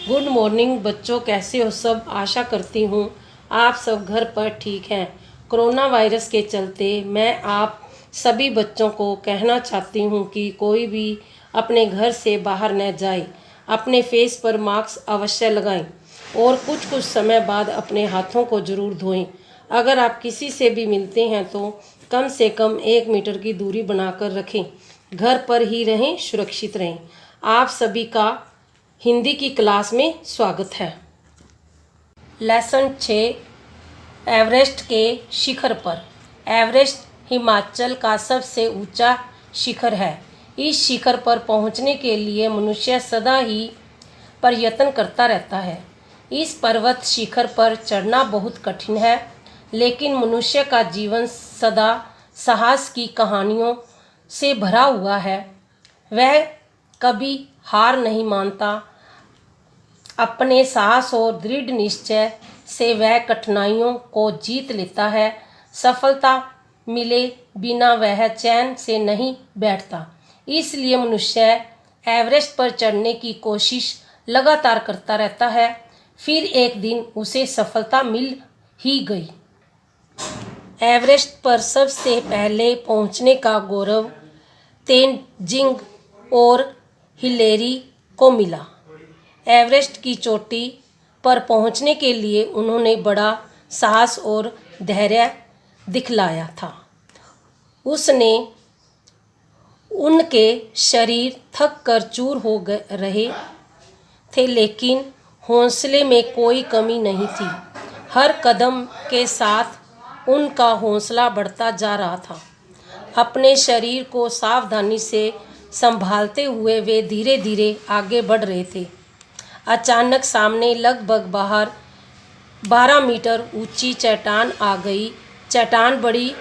Good morning बच्चों, कैसे हो सब। आशा करती हूँ आप सब घर पर ठीक हैं। कोरोना वायरस के चलते मैं आप सभी बच्चों को कहना चाहती हूँ कि कोई भी अपने घर से बाहर न जाए। अपने फेस पर मास्क अवश्य लगाएं और कुछ कुछ समय बाद अपने हाथों को ज़रूर धोएं। अगर आप किसी से भी मिलते हैं तो कम से कम 1 मीटर की दूरी बनाकर रखें। घर पर ही रहें, सुरक्षित रहें। आप सभी का हिंदी की क्लास में स्वागत है। लेसन 6, एवरेस्ट के शिखर पर। एवरेस्ट हिमाचल का सबसे ऊंचा शिखर है। इस शिखर पर पहुंचने के लिए मनुष्य सदा ही प्रयत्न करता रहता है। इस पर्वत शिखर पर चढ़ना बहुत कठिन है, लेकिन मनुष्य का जीवन सदा साहस की कहानियों से भरा हुआ है। वह कभी हार नहीं मानता। अपने साहस और दृढ़ निश्चय से वह कठिनाइयों को जीत लेता है। सफलता मिले बिना वह चैन से नहीं बैठता। इसलिए मनुष्य एवरेस्ट पर चढ़ने की कोशिश लगातार करता रहता है। फिर एक दिन उसे सफलता मिल ही गई। एवरेस्ट पर सबसे पहले पहुंचने का गौरव तेनजिंग और हिलेरी को मिला। एवरेस्ट की चोटी पर पहुंचने के लिए उन्होंने बड़ा साहस और धैर्य दिखलाया था। उनके शरीर थक कर चूर हो रहे थे, लेकिन हौसले में कोई कमी नहीं थी। हर कदम के साथ उनका हौसला बढ़ता जा रहा था। अपने शरीर को सावधानी से संभालते हुए वे धीरे धीरे आगे बढ़ रहे थे। अचानक सामने लगभग 12 मीटर ऊंची चट्टान आ गई। चट्टान बड़ी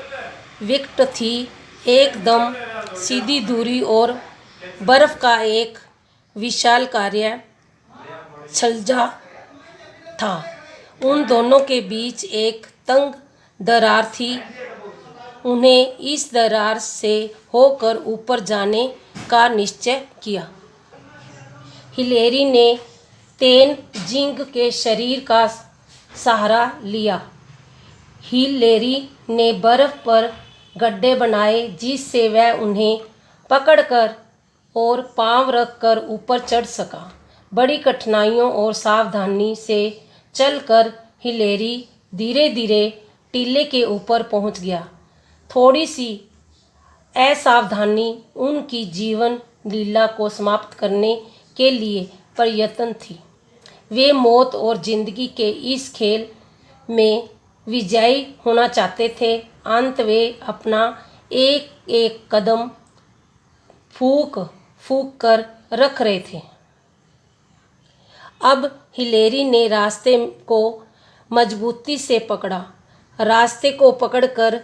विकट थी, एकदम सीधी दूरी और बर्फ का एक विशाल कार्य छलजा था। उन दोनों के बीच एक तंग दरार थी। उन्हें इस दरार से होकर ऊपर जाने का निश्चय किया। हिलेरी ने तेनजिंग के शरीर का सहारा लिया। हिलेरी ने बर्फ पर गड्ढे बनाए जिससे वह उन्हें पकड़कर और पांव रखकर ऊपर चढ़ सका। बड़ी कठिनाइयों और सावधानी से चलकर हिलेरी धीरे धीरे टीले के ऊपर पहुंच गया। थोड़ी सी असावधानी उनकी जीवन लीला को समाप्त करने के लिए प्रयत्न थी। वे मौत और जिंदगी के इस खेल में विजयी होना चाहते थे। अंत वे अपना एक एक कदम फूंक फूंक कर रख रहे थे। अब हिलेरी ने रास्ते को मजबूती से पकड़ा। रास्ते को पकड़कर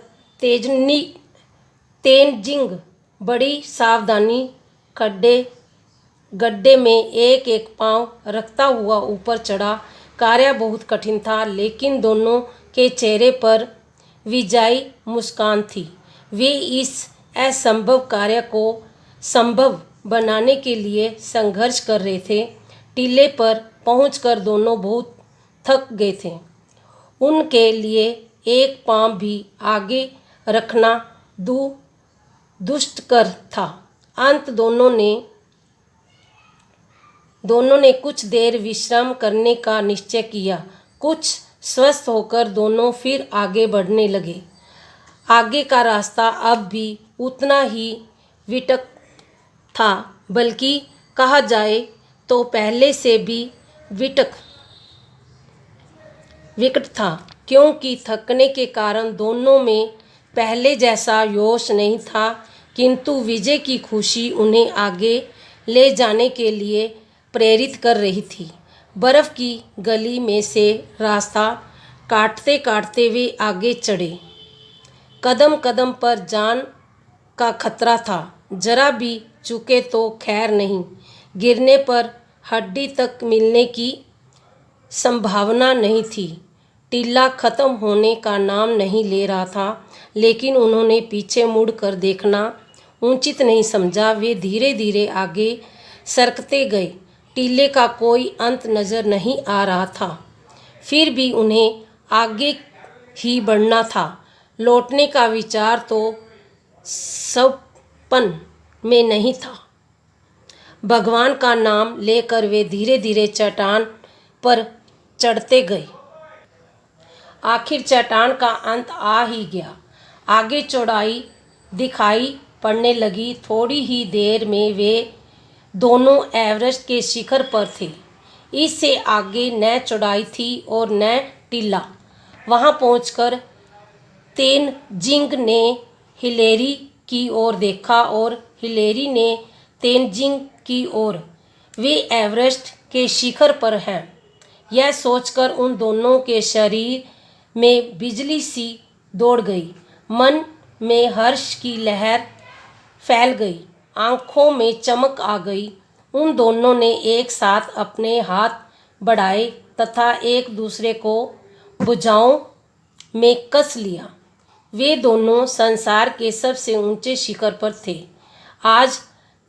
तेनजिंग बड़ी सावधानी गड्ढे में एक एक पांव रखता हुआ ऊपर चढ़ा। कार्य बहुत कठिन था, लेकिन दोनों के चेहरे पर विजयी मुस्कान थी। वे इस असंभव कार्य को संभव बनाने के लिए संघर्ष कर रहे थे। टीले पर पहुंचकर दोनों बहुत थक गए थे। उनके लिए एक पांव भी आगे रखना दुष्कर था। अंत दोनों ने कुछ देर विश्राम करने का निश्चय किया। कुछ स्वस्थ होकर दोनों फिर आगे बढ़ने लगे। आगे का रास्ता अब भी उतना ही विकट था, बल्कि कहा जाए तो पहले से भी विकट था, क्योंकि थकने के कारण दोनों में पहले जैसा जोश नहीं था। किंतु विजय की खुशी उन्हें आगे ले जाने के लिए प्रेरित कर रही थी। बर्फ की गली में से रास्ता काटते काटते वे आगे चढ़े। कदम कदम पर जान का खतरा था। जरा भी चूके तो खैर नहीं। गिरने पर हड्डी तक मिलने की संभावना नहीं थी। टीला खत्म होने का नाम नहीं ले रहा था, लेकिन उन्होंने पीछे मुड़कर देखना उचित नहीं समझा। वे धीरे धीरे आगे सरकते गए। टीले का कोई अंत नज़र नहीं आ रहा था। फिर भी उन्हें आगे ही बढ़ना था। लौटने का विचार तो सपन में नहीं था। भगवान का नाम लेकर वे धीरे धीरे चट्टान पर चढ़ते गए। आखिर चट्टान का अंत आ ही गया। आगे चौड़ाई दिखाई पड़ने लगी। थोड़ी ही देर में वे दोनों एवरेस्ट के शिखर पर थे। इससे आगे न चौड़ाई थी और न टीला। वहां पहुंचकर तेनजिंग ने हिलेरी की ओर देखा और हिलेरी ने तेनजिंग की ओर। वे एवरेस्ट के शिखर पर हैं। यह सोचकर उन दोनों के शरीर में बिजली सी दौड़ गई। मन में हर्ष की लहर फैल गई। आंखों में चमक आ गई। उन दोनों ने एक साथ अपने हाथ बढ़ाए तथा एक दूसरे को भुजाओं में कस लिया। वे दोनों संसार के सबसे ऊंचे शिखर पर थे। आज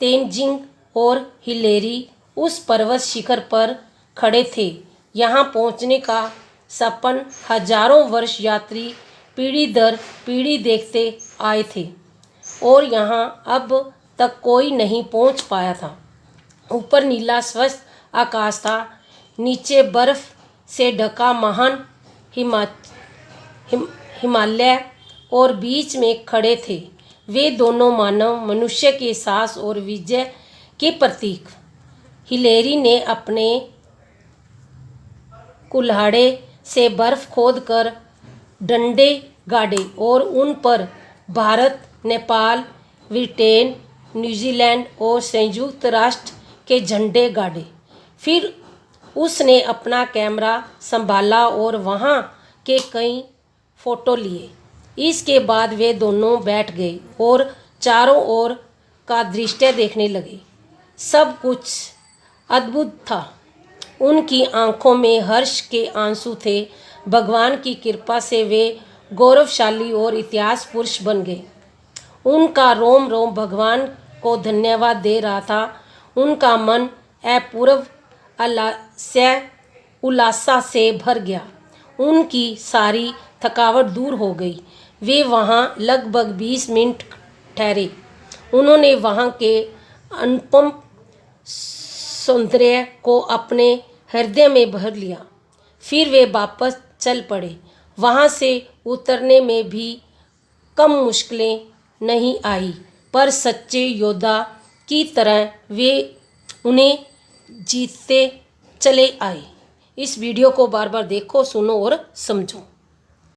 तेनजिंग और हिलेरी उस पर्वत शिखर पर खड़े थे। यहाँ पहुँचने का सपन हजारों वर्ष यात्री पीढ़ी दर पीढ़ी देखते आए थे और यहाँ अब तक कोई नहीं पहुँच पाया था। ऊपर नीला स्वच्छ आकाश था। नीचे बर्फ से ढका महान हिमालय और बीच में खड़े थे वे दोनों मानव मनुष्य के साहस और विजय के प्रतीक। हिलेरी ने अपने कुल्हाड़े से बर्फ खोदकर डंडे गाड़े और उन पर भारत, नेपाल, ब्रिटेन, न्यूजीलैंड और संयुक्त राष्ट्र के झंडे गाड़े। फिर उसने अपना कैमरा संभाला और वहाँ के कई फोटो लिए। इसके बाद वे दोनों बैठ गए और चारों ओर का दृश्य देखने लगे। सब कुछ अद्भुत था। उनकी आंखों में हर्ष के आंसू थे। भगवान की कृपा से वे गौरवशाली और इतिहास पुरुष बन गए। उनका रोम रोम भगवान को धन्यवाद दे रहा था। उनका मन अपूर्व उल्लासा से भर गया। उनकी सारी थकावट दूर हो गई। वे वहाँ लगभग 20 मिनट ठहरे। उन्होंने वहाँ के अनुपम सौंदर्य को अपने हृदय में भर लिया। फिर वे वापस चल पड़े। वहाँ से उतरने में भी कम मुश्किलें नहीं आई, पर सच्चे योद्धा की तरह वे उन्हें जीतते चले आए। इस वीडियो को बार बार देखो, सुनो और समझो।